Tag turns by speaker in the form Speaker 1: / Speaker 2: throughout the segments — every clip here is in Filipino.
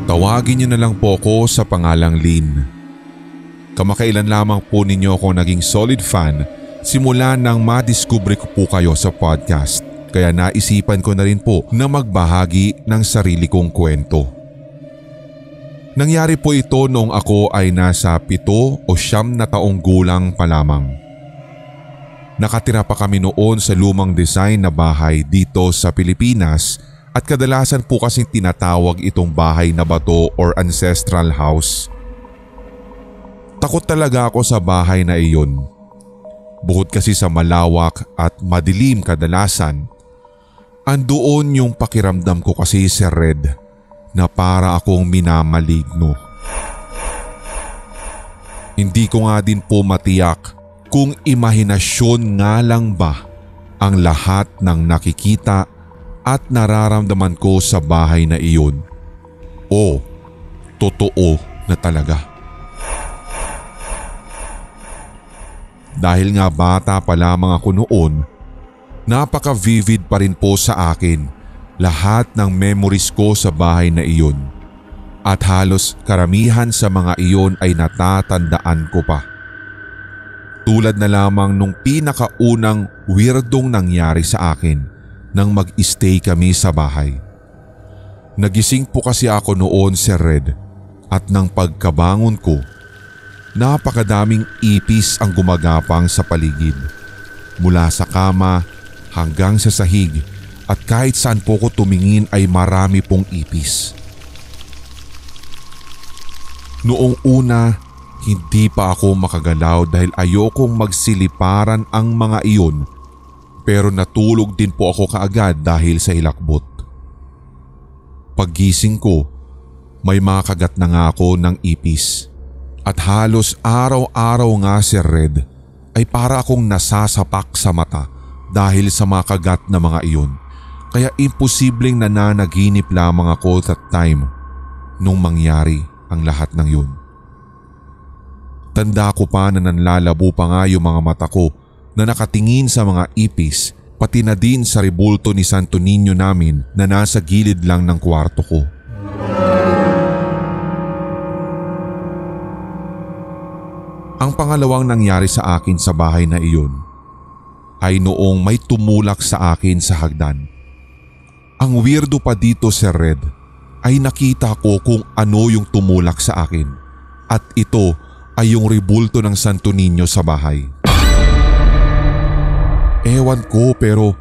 Speaker 1: Tawagin niyo na lang po ako sa pangalang Lynn. Kamakailan lamang po ninyo ako naging solid fan simula nang madiskubre ko po kayo sa podcast. Kaya naisipan ko na rin po na magbahagi ng sarili kong kwento. Nangyari po ito noong ako ay nasa 7 o 9 na taong gulang pa lamang. Nakatira pa kami noon sa lumang design na bahay dito sa Pilipinas at kadalasan po kasing tinatawag itong bahay na bato or ancestral house. Takot talaga ako sa bahay na iyon. Bukod kasi sa malawak at madilim kadalasan, andoon yung pakiramdam ko kasi, Sir Red, na para akong minamaligno. Hindi ko nga din po matiyak kung imahinasyon nga lang ba ang lahat ng nakikita at nararamdaman ko sa bahay na iyon o totoo na talaga. Dahil nga bata pa lamang ako noon, napaka-vivid pa rin po sa akin lahat ng memories ko sa bahay na iyon at halos karamihan sa mga iyon ay natatandaan ko pa. Tulad na lamang nung pinakaunang weirdong nangyari sa akin nang mag-stay kami sa bahay. Nagising po kasi ako noon, Sir Red, at nang pagkabangon ko, napakadaming ipis ang gumagapang sa paligid. Mula sa kama hanggang sa sahig at kahit saan po ko tumingin ay marami pong ipis. Noong una, hindi pa ako makagalaw dahil ayokong magsiliparan ang mga iyon, pero natulog din po ako kaagad dahil sa hilakbot. Paggising ko, may makagat na nga ako ng ipis at halos araw-araw nga, Sir Red, ay para akong nasasapak sa mata dahil sa makagat na mga iyon. Kaya imposibleng nananaginip lamang ako that time nung mangyari ang lahat ng yun. Tanda ko pa na nanlalabo pa nga yung mga mata ko na nakatingin sa mga ipis, pati na din sa rebulto ni Santo Niño namin na nasa gilid lang ng kwarto ko. Ang pangalawang nangyari sa akin sa bahay na iyon ay noong may tumulak sa akin sa hagdan. Ang weirdo pa dito, Sir Red, ay nakita ko kung ano yung tumulak sa akin at ito ay yung rebulto ng Santo Niño sa bahay. Ewan ko pero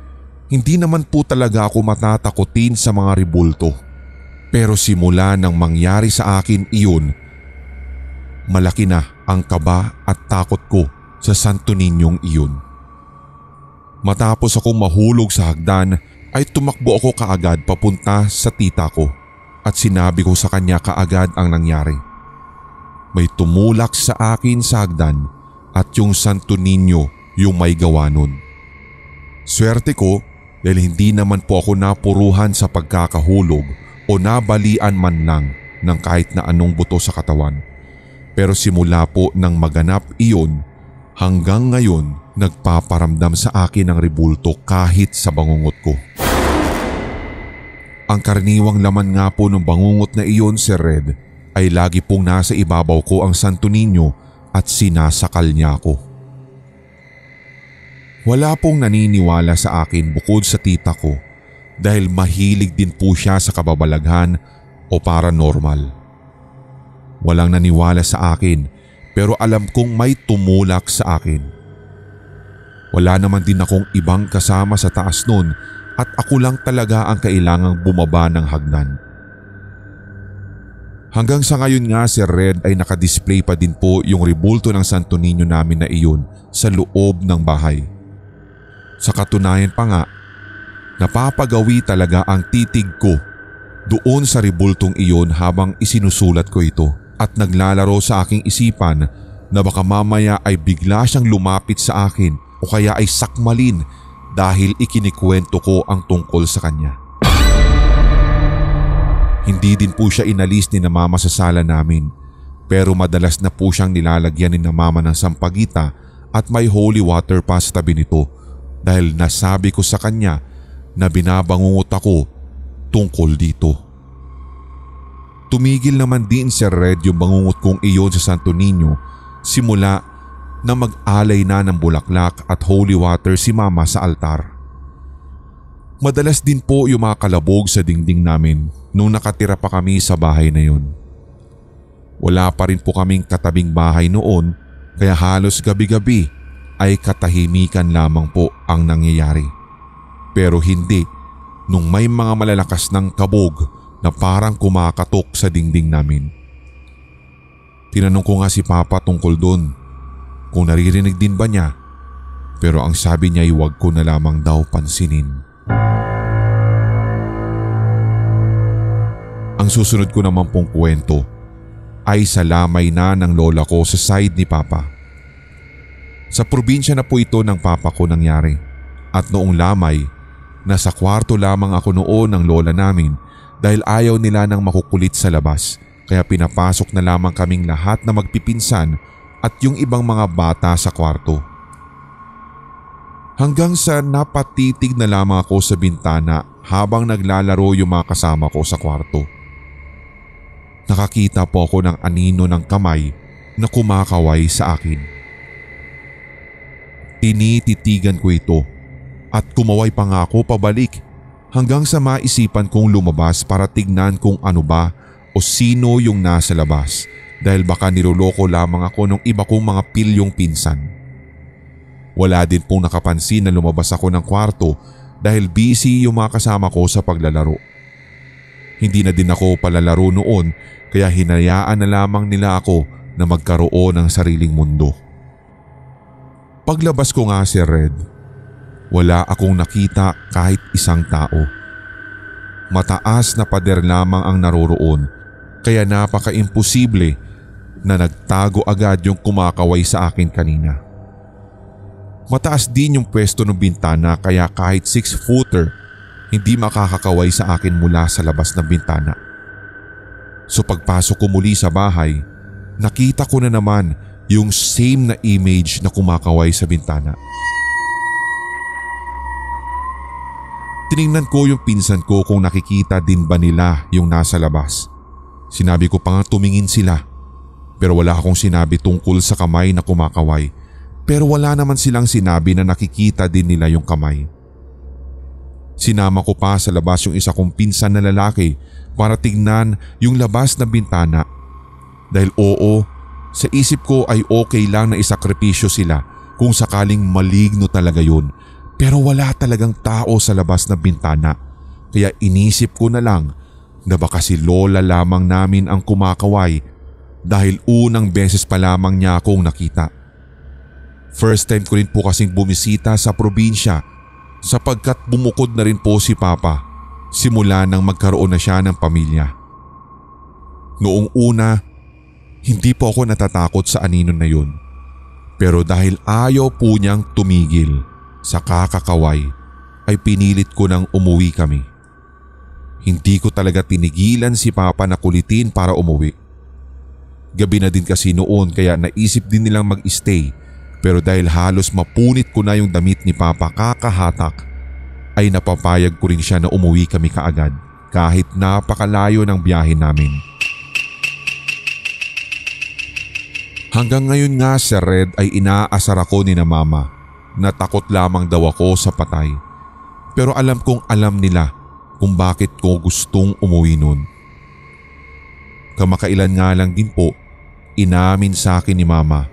Speaker 1: hindi naman po talaga ako matatakotin sa mga rebulto. Pero simula nang mangyari sa akin iyon, malaki na ang kaba at takot ko sa Santo Niñong iyon. Matapos akong mahulog sa hagdan ay tumakbo ako kaagad papunta sa tita ko at sinabi ko sa kanya kaagad ang nangyari. May tumulak sa akin sa hagdan at yung Santo Niño yung may gawa nun. Swerte ko dahil hindi naman po ako napuruhan sa pagkakahulog o nabalian man lang ng kahit na anong buto sa katawan. Pero simula po nang maganap iyon, hanggang ngayon nagpaparamdam sa akin ang rebulto kahit sa bangungot ko. Ang karaniwang laman nga po ng bangungot na iyon, Sir Red, ay lagi pong nasa ibabaw ko ang Santo Niño at sinasakal niya ako. Wala pong naniniwala sa akin bukod sa tita ko dahil mahilig din po siya sa kababalaghan o paranormal. Walang naniwala sa akin pero alam kong may tumulak sa akin. Wala naman din akong ibang kasama sa taas nun at ako lang talaga ang kailangang bumaba ng hagdan. Hanggang sa ngayon nga, Sir Red, ay nakadisplay pa din po yung rebulto ng Santo Niño namin na iyon sa loob ng bahay. Sa katunayan pa nga, napapagawi talaga ang titig ko doon sa rebultong iyon habang isinusulat ko ito at naglalaro sa aking isipan na baka mamaya ay bigla siyang lumapit sa akin o kaya ay sakmalin dahil ikinikwento ko ang tungkol sa kanya. Hindi din po siya inalis ni na mama sa sala namin pero madalas na po siyang nilalagyan ni na mama ng sampagita at may holy water pa sa tabi nito dahil nasabi ko sa kanya na binabangungot ako tungkol dito. Tumigil naman din Sir Red yung bangungot kong iyon sa Santo Niño simula na mag-alay na ng bulaklak at holy water si Mama sa altar. Madalas din po yung mga kalabog sa dingding namin nung nakatira pa kami sa bahay na yun. Wala pa rin po kaming katabing bahay noon kaya halos gabi-gabi ay katahimikan lamang po ang nangyayari. Pero hindi nung may mga malalakas ng kabog na parang kumakatok sa dingding namin. Tinanong ko nga si Papa tungkol doon kung naririnig din ba niya, pero ang sabi niya ay huwag ko na lamang daw pansinin. Ang susunod ko naman pong kwento ay sa lamay na ng lola ko sa side ni Papa. Sa probinsya na po ito ng Papa ko nangyari at noong lamay, nasa kwarto lamang ako noon ng lola namin dahil ayaw nila nang makukulit sa labas kaya pinapasok na lamang kaming lahat na magpipinsan at yung ibang mga bata sa kwarto. Hanggang sa napatitig na lamang ako sa bintana habang naglalaro yung mga kasama ko sa kwarto. Nakakita po ako ng anino ng kamay na kumakaway sa akin. Tinititigan ko ito at kumaway pa nga ako pabalik hanggang sa maisipan kong lumabas para tignan kung ano ba o sino yung nasa labas dahil baka niloloko lamang ako ng iba kong mga pilyong pinsan. Wala din pong nakapansin na lumabas ako ng kwarto dahil busy yung mga kasama ko sa paglalaro. Hindi na din ako palalaro noon kaya hinayaan na lamang nila ako na magkaroon ng sariling mundo. Paglabas ko nga si Red, wala akong nakita kahit isang tao. Mataas na pader lamang ang naroroon kaya napaka-imposible na nagtago agad yung kumakaway sa akin kanina. Mataas din yung pwesto ng bintana kaya kahit 6-footer hindi makakakaway sa akin mula sa labas ng bintana. So pagpasok ko muli sa bahay, nakita ko na naman yung same na image na kumakaway sa bintana. Tiningnan ko yung pinsan ko kung nakikita din ba nila yung nasa labas. Sinabi ko pa nga tumingin sila pero wala akong sinabi tungkol sa kamay na kumakaway pero wala naman silang sinabi na nakikita din nila yung kamay. Sinama ko pa sa labas yung isa kong pinsan na lalaki para tignan yung labas na bintana dahil oo, sa isip ko ay okay lang na isakripisyo sila kung sakaling maligno talaga yun. Pero wala talagang tao sa labas ng bintana kaya inisip ko na lang na baka si lola lamang namin ang kumakaway dahil unang beses pa lamang niya akong nakita. First time ko rin po kasing bumisita sa probinsya sapagkat bumukod na rin po si Papa simula nang magkaroon na siya ng pamilya. Noong una, hindi po ako natatakot sa anino na yun pero dahil ayaw po niyang tumigil sa kakakaway ay pinilit ko nang umuwi kami. Hindi ko talaga tinigilan si Papa na kulitin para umuwi. Gabi na din kasi noon kaya naisip din nilang mag-stay pero dahil halos mapunit ko na yung damit ni Papa kakahatak ay napapayag ko rin siya na umuwi kami kaagad kahit napakalayo ng biyahe namin. Hanggang ngayon nga Sir Red ay inaasar ako ni na Mama na takot lamang daw ako sa patay. Pero alam kong alam nila kung bakit ko gustong umuwi nun. Kamakailan nga lang din po, inamin sa akin ni Mama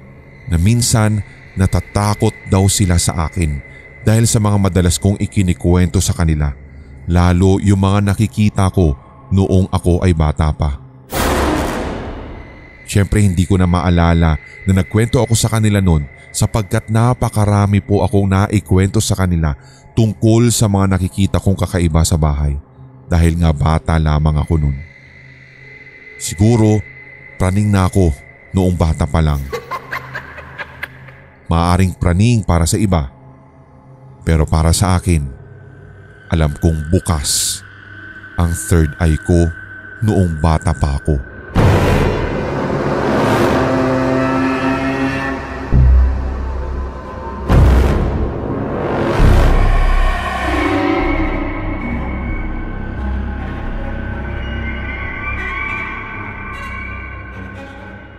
Speaker 1: na minsan natatakot daw sila sa akin dahil sa mga madalas kong ikinikwento sa kanila, lalo yung mga nakikita ko noong ako ay bata pa. Siyempre hindi ko na maalala na nagkwento ako sa kanila noon sapagkat napakarami po akong naikwento sa kanila tungkol sa mga nakikita kong kakaiba sa bahay dahil nga bata lamang ako noon. Siguro praning na ako noong bata pa lang. Maaring praning para sa iba pero para sa akin, alam kong bukas ang third eye ko noong bata pa ako.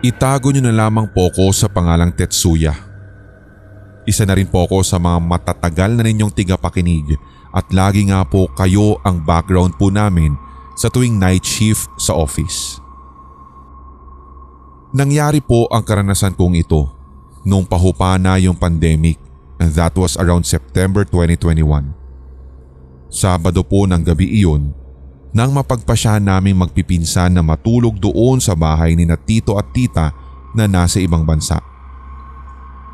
Speaker 1: Itago niyo na lamang po ko sa pangalang Tetsuya. Isa na rin po ako sa mga matatagal na ninyong tigapakinig at lagi nga po kayo ang background po namin sa tuwing night shift sa office. Nangyari po ang karanasan kong ito nung pahupa na yung pandemic, and that was around September 2021. Sabado po ng gabi iyon nang mapagpasyahan naming magpipinsan na matulog doon sa bahay ni na tito at tita na nasa ibang bansa.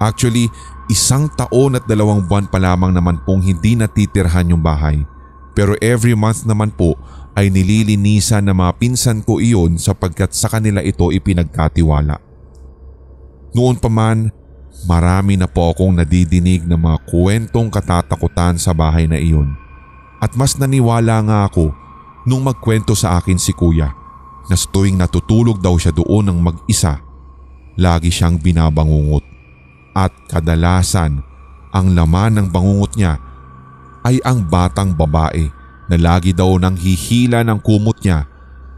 Speaker 1: Actually, 1 taon at 2 buwan pa lamang naman pong hindi natitirhan yung bahay, pero every month naman po ay nililinisan ng mga pinsan ko iyon sapagkat sa kanila ito ipinagkatiwala. Noon pa man, marami na po akong nadidinig ng mga kwentong katatakutan sa bahay na iyon. At mas naniwala nga ako nung magkwento sa akin si kuya na sa tuwing natutulog daw siya doon ng mag-isa, lagi siyang binabangungot. At kadalasan, ang laman ng bangungot niya ay ang batang babae na lagi daw nang hihila ng kumot niya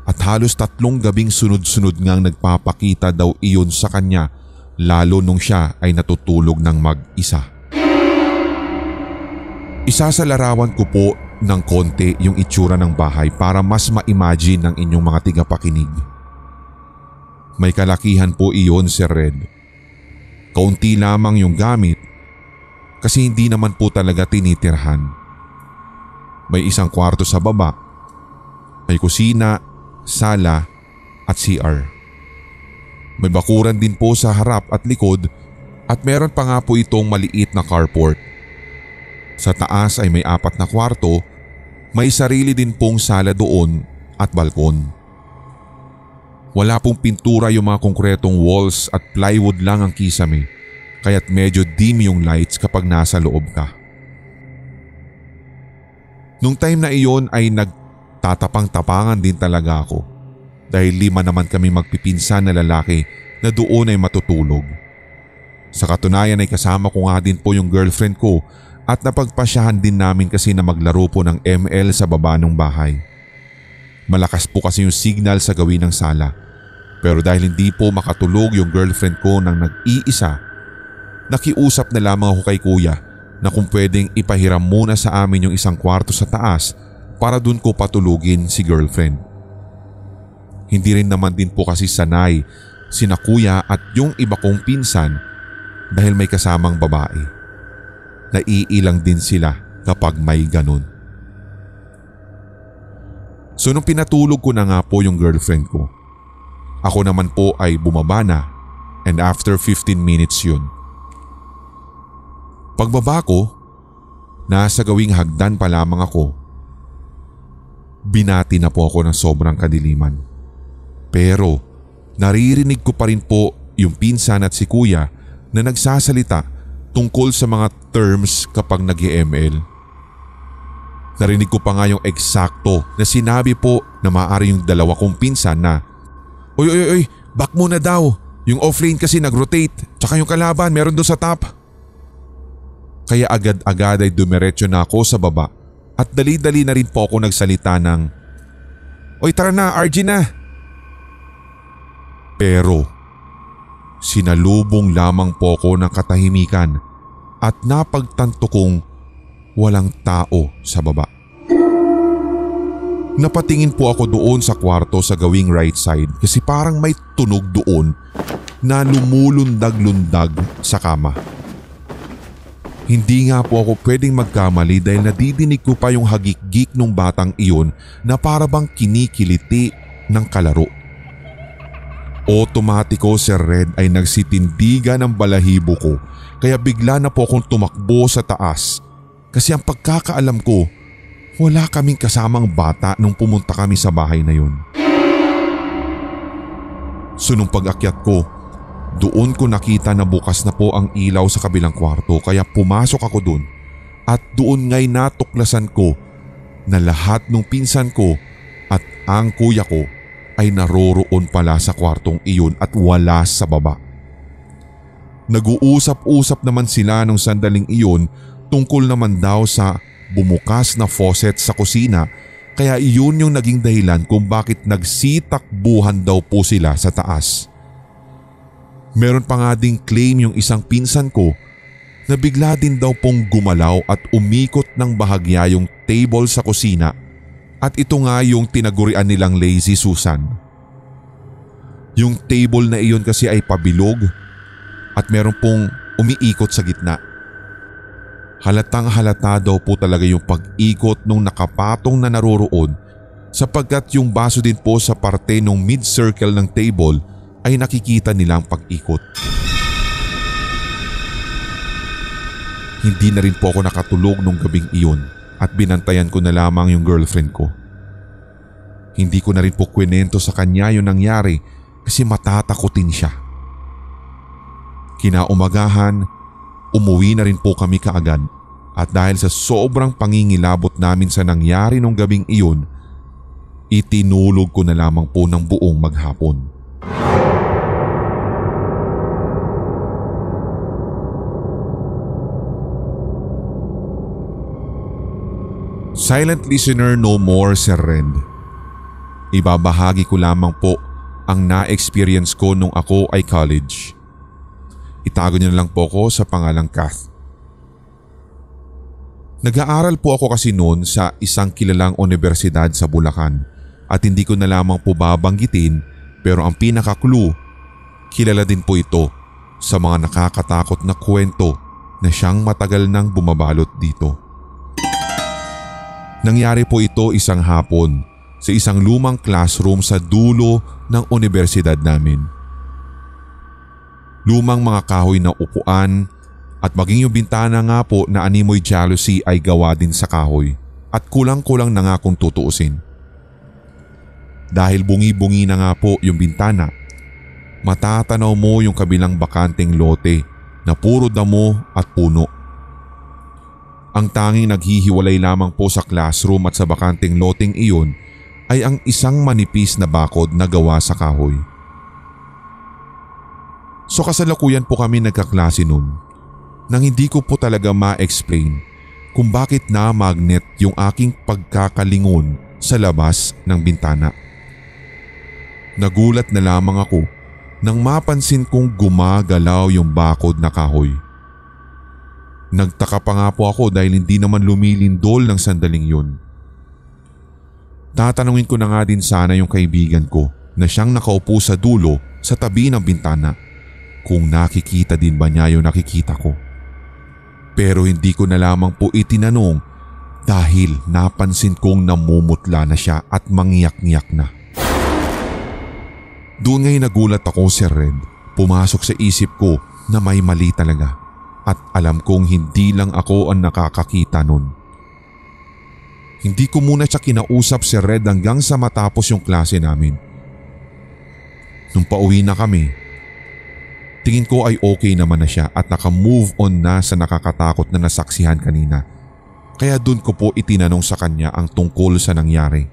Speaker 1: at halos 3 gabing sunod-sunod ngang nagpapakita daw iyon sa kanya, lalo nung siya ay natutulog ng mag-isa. Isasalarawan ko po ng konti yung itsura ng bahay para mas ma-imagine ng inyong mga tigapakinig. May kalakihan po iyon, Sir Red. Kaunti lamang yung gamit kasi hindi naman po talaga tinitirhan. May 1 kwarto sa baba, may kusina, sala at CR. May bakuran din po sa harap at likod at meron pa nga po itong maliit na carport. Sa taas ay may 4 na kwarto, may sarili din pong sala doon at balkon. Wala pong pintura yung mga konkretong walls at plywood lang ang kisame, kaya't medyo dim yung lights kapag nasa loob ka. Nung time na iyon ay nagtatapang-tapangan din talaga ako dahil 5 naman kami magpipinsan na lalaki na doon ay matutulog. Sa katunayan ay kasama ko nga din po yung girlfriend ko at napagpasyahan din namin kasi na maglaro po ng ML sa baba ng bahay. Malakas po kasi yung signal sa gawin ng sala, pero dahil hindi po makatulog yung girlfriend ko nang nag-iisa, nakiusap na lamang ako kay kuya na kung pwedeng ipahiram muna sa amin yung 1 kwarto sa taas para dun ko patulugin si girlfriend. Hindi rin naman din po kasi sanay sina kuya at yung iba kong pinsan dahil may kasamang babae. Naiilang din sila kapag may ganun. So nung pinatulog ko na nga po yung girlfriend ko, ako naman po ay bumaba na, and after 15 minutes yun. Pagbaba ko, nasa gawing hagdan pa lamang ako. Binati na po ako ng sobrang kadiliman. Pero naririnig ko pa rin po yung pinsan at si kuya na nagsasalita tungkol sa mga terms kapag nag-ML. Narinig ko pa nga yung eksakto na sinabi po na maaari yung 2 kong pinsan na, Oy, back muna daw. Yung offlane kasi nag-rotate, tsaka yung kalaban meron doon sa top. Kaya agad-agad ay dumiretso na ako sa baba at dali-dali na rin po ako nagsalita ng, Oy, tara na, RG na. Pero sinalubong lamang po ako ng katahimikan at napagtanto kong walang tao sa baba. Napatingin po ako doon sa kwarto sa gawing right side kasi parang may tunog doon na lumulundag-lundag sa kama. Hindi nga po ako pwedeng magkamali dahil nadidinig ko pa yung hagik-gik nung batang iyon na para bang kinikiliti ng kalaro. Otomatiko, Sir Red, ay nagsitindigan ng balahibo ko kaya bigla na po akong tumakbo sa taas kasi ang pagkakaalam ko, wala kaming kasamang bata nung pumunta kami sa bahay na yun. So nung pag-akyat ko, doon ko nakita na bukas na po ang ilaw sa kabilang kwarto kaya pumasok ako doon at doon nga'y natuklasan ko na lahat ng pinsan ko at ang kuya ko ay naroroon pala sa kwartong iyon at wala sa baba. Nag-uusap-usap naman sila nung sandaling iyon tungkol naman daw sa bumukas na faucet sa kusina kaya iyon yung naging dahilan kung bakit nagsitakbuhan daw po sila sa taas. Meron pa nga ding claim yung isang pinsan ko na bigla din daw pong gumalaw at umikot ng bahagya yung table sa kusina at ito nga yung tinagurian nilang Lazy Susan. Yung table na iyon kasi ay pabilog at meron pong umiikot sa gitna. Halatang halata daw po talaga yung pag-ikot nung nakapatong na naroroon sapagkat yung baso din po sa parte ng mid-circle ng table ay nakikita nilang pag-ikot. Hindi na rin po ako nakatulog nung gabing iyon at binantayan ko na lamang yung girlfriend ko. Hindi ko na rin po kwento sa kanya yung nangyari kasi matatakotin siya. Kinaumagahan, umuwi na rin po kami kaagad at dahil sa sobrang pangingilabot namin sa nangyari nung gabing iyon, itinulog ko na lamang po ng buong maghapon. Silent listener no more, Sir Red. Ibabahagi ko lamang po ang na-experience ko nung ako ay college. Itago niyo na lang po ako sa pangalang Kath. Nag-aaral po ako kasi noon sa isang kilalang universidad sa Bulacan at hindi ko na lamang po babanggitin pero ang pinaka-clue, kilala din po ito sa mga nakakatakot na kwento na siyang matagal nang bumabalot dito. Nangyari po ito isang hapon sa isang lumang classroom sa dulo ng universidad namin. Lumang mga kahoy na upuan at maging yung bintana nga po na animoy jealousy ay gawa din sa kahoy at kulang-kulang na nga kung tutuusin. Dahil bungi-bungi na nga po yung bintana, matatanaw mo yung kabilang bakanteng lote na puro damo at puno. Ang tanging naghihiwalay lamang po sa classroom at sa bakanteng loteng iyon ay ang isang manipis na bakod na gawa sa kahoy. So kasalukuyan po kami nagkaklase nun nang hindi ko po talaga ma-explain kung bakit na magnet yung aking pagkakalingon sa labas ng bintana. Nagulat na lamang ako nang mapansin kong gumagalaw yung bakod na kahoy. Nagtaka pa nga po ako dahil hindi naman lumilindol ng sandaling yun. Tatanungin ko na nga din sana yung kaibigan ko na siyang nakaupo sa dulo sa tabi ng bintana kung nakikita din ba niya yung nakikita ko. Pero hindi ko na lamang po itinanong dahil napansin kong namumutla na siya at mangyak-ngyak na. Doon nga'y nagulat ako, Sir Red. Pumasok sa isip ko na may mali talaga. At alam kong hindi lang ako ang nakakakita nun. Hindi ko muna siya kinausap, si Red, hanggang sa matapos yung klase namin. Nung pauwi na kami, tingin ko ay okay naman na siya at naka-move on na sa nakakatakot na nasaksihan kanina. Kaya dun ko po itinanong sa kanya ang tungkol sa nangyari.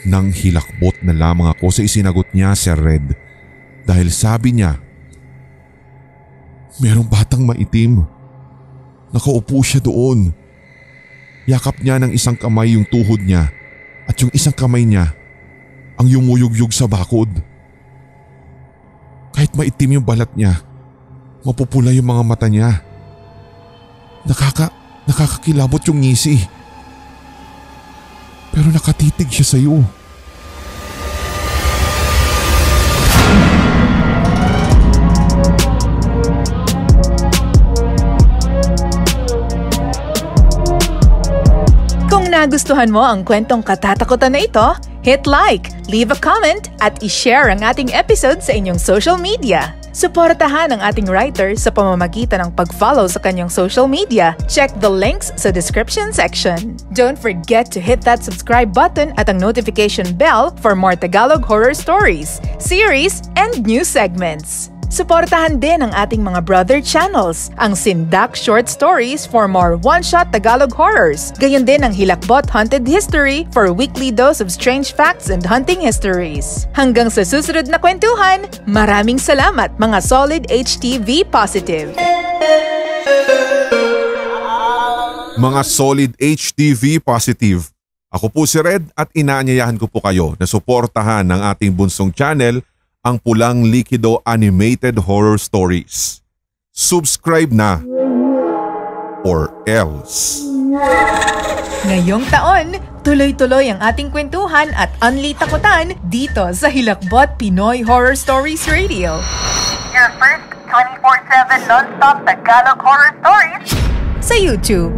Speaker 1: Nang hilakbot na lamang ako sa isinagot niya, Sir Red, dahil sabi niya, merong batang maitim. Nakaupo siya doon. Yakap niya ng isang kamay yung tuhod niya at yung isang kamay niya ang yumuyugyug sa bakod. Kahit maitim yung balat niya, mapupula yung mga mata niya. Nakakakilabot yung ngisi. Pero nakatitig siya sa'yo.
Speaker 2: Kung nagustuhan mo ang kwentong katatakutan na ito, hit like, leave a comment at i-share ang ating episode sa inyong social media. Suportahan ang ating writer sa pamamagitan ng pag-follow sa kanyang social media. Check the links sa description section. Don't forget to hit that subscribe button at ang notification bell for more Tagalog horror stories, series, and new segments. Suportahan din ang ating mga brother channels, ang Sindak Short Stories for more one-shot Tagalog horrors. Gayon din ang Hilakbot Haunted History for weekly dose of strange facts and hunting histories. Hanggang sa susunod na kwentuhan, maraming salamat mga Solid HTV Positive.
Speaker 1: Mga Solid HTV Positive, ako po si Red at inaanyayahan ko po kayo na suportahan ng ating bunsong channel, ang Pulang Likido Animated Horror Stories. Subscribe na or else.
Speaker 2: Ngayong taon, tuloy-tuloy ang ating kwentuhan at unli takutan dito sa Hilakbot Pinoy Horror Stories Radio.
Speaker 3: Your first 24/7 non-stop Tagalog horror stories
Speaker 2: Sa YouTube.